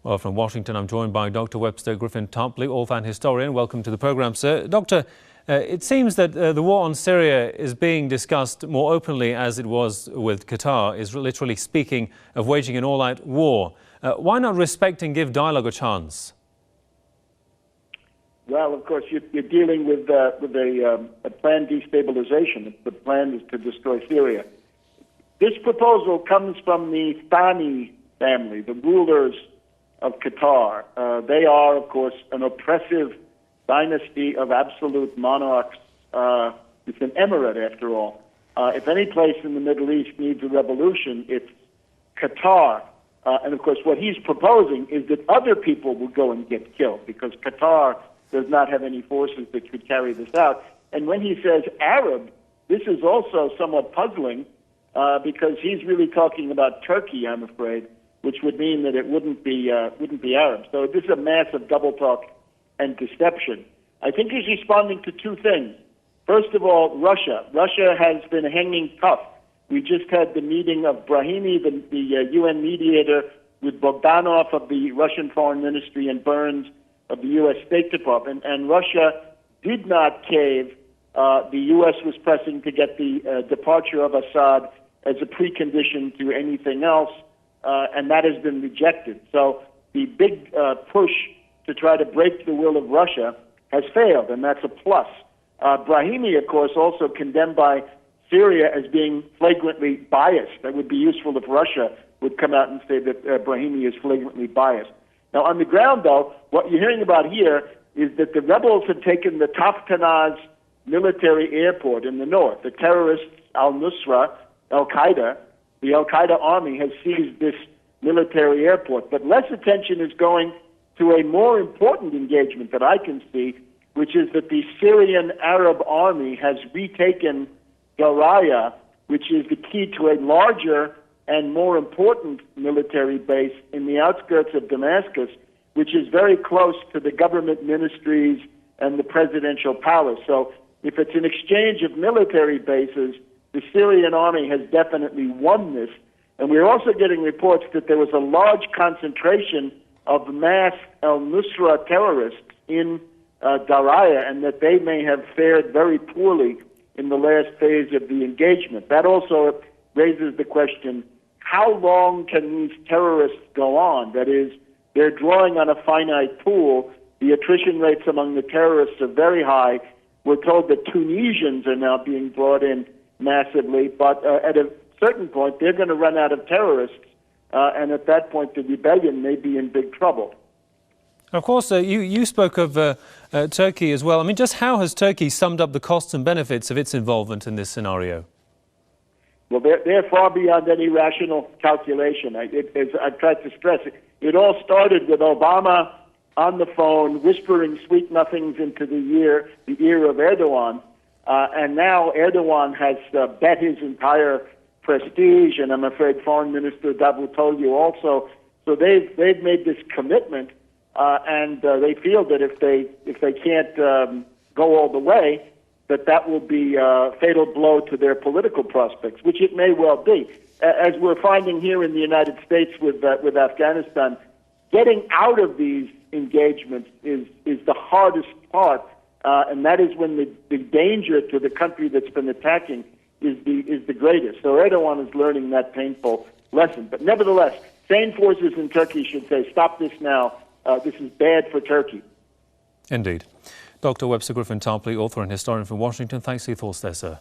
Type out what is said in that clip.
Well, from Washington, I'm joined by Dr. Webster Griffin Tarpley, author and historian. Welcome to the programme, sir. Doctor, it seems that the war on Syria is being discussed more openly as it was with Qatar, is literally speaking of waging an all-out war. Why not respect and give dialogue a chance? Well, of course, you're dealing with a planned destabilization. The plan is to destroy Syria. This proposal comes from the Thani family, the rulers of Qatar. They are, of course, an oppressive dynasty of absolute monarchs. It's an emirate, after all. If any place in the Middle East needs a revolution, it's Qatar. And, of course, what he's proposing is that other people will go and get killed because Qatar does not have any forces that could carry this out. And when he says Arab, this is also somewhat puzzling because he's really talking about Turkey, I'm afraid, which would mean that it wouldn't be Arab. So this is a massive double talk and deception. I think he's responding to two things. First of all, Russia. Russia has been hanging tough. We just had the meeting of Brahimi, the UN mediator, with Bogdanov of the Russian Foreign Ministry and Burns of the U.S. State Department, and Russia did not cave. The U.S. was pressing to get the departure of Assad as a precondition to anything else, and that has been rejected. So the big push to try to break the will of Russia has failed, and that's a plus. Brahimi, of course, also condemned by Syria as being flagrantly biased. That would be useful if Russia would come out and say that Brahimi is flagrantly biased. Now, on the ground, though, what you're hearing about here is that the rebels have taken the Taftanaz military airport in the north. The terrorists, al-Nusra, al-Qaeda, the al-Qaeda army has seized this military airport. But less attention is going to a more important engagement that I can see, which is that the Syrian Arab army has retaken Daraya, which is the key to a larger and more important military base in the outskirts of Damascus, which is very close to the government ministries and the presidential palace. So if it's an exchange of military bases, the Syrian army has definitely won this. And we're also getting reports that there was a large concentration of mass al-Nusra terrorists in Daraya, and that they may have fared very poorly in the last phase of the engagement. That also raises the question, how long can these terrorists go on? That is, they're drawing on a finite pool. The attrition rates among the terrorists are very high. We're told that Tunisians are now being brought in massively, but at a certain point, they're going to run out of terrorists, and at that point, the rebellion may be in big trouble. Of course, you spoke of Turkey as well. I mean, just how has Turkey summed up the costs and benefits of its involvement in this scenario? Well, they're far beyond any rational calculation. As I've tried to stress, it all started with Obama on the phone whispering sweet nothings into the ear of Erdogan, and now Erdogan has bet his entire prestige, and I'm afraid Foreign Minister Davutoglu also. So they've made this commitment, and they feel that if they can't go all the way, that will be a fatal blow to their political prospects, which it may well be. As we're finding here in the United States with Afghanistan, getting out of these engagements is the hardest part, and that is when the danger to the country that's been attacking is the greatest. So Erdogan is learning that painful lesson. But nevertheless, sane forces in Turkey should say, stop this now. This is bad for Turkey. Indeed. Dr. Webster Griffin Tarpley, author and historian from Washington. Thanks for your thoughts there, sir.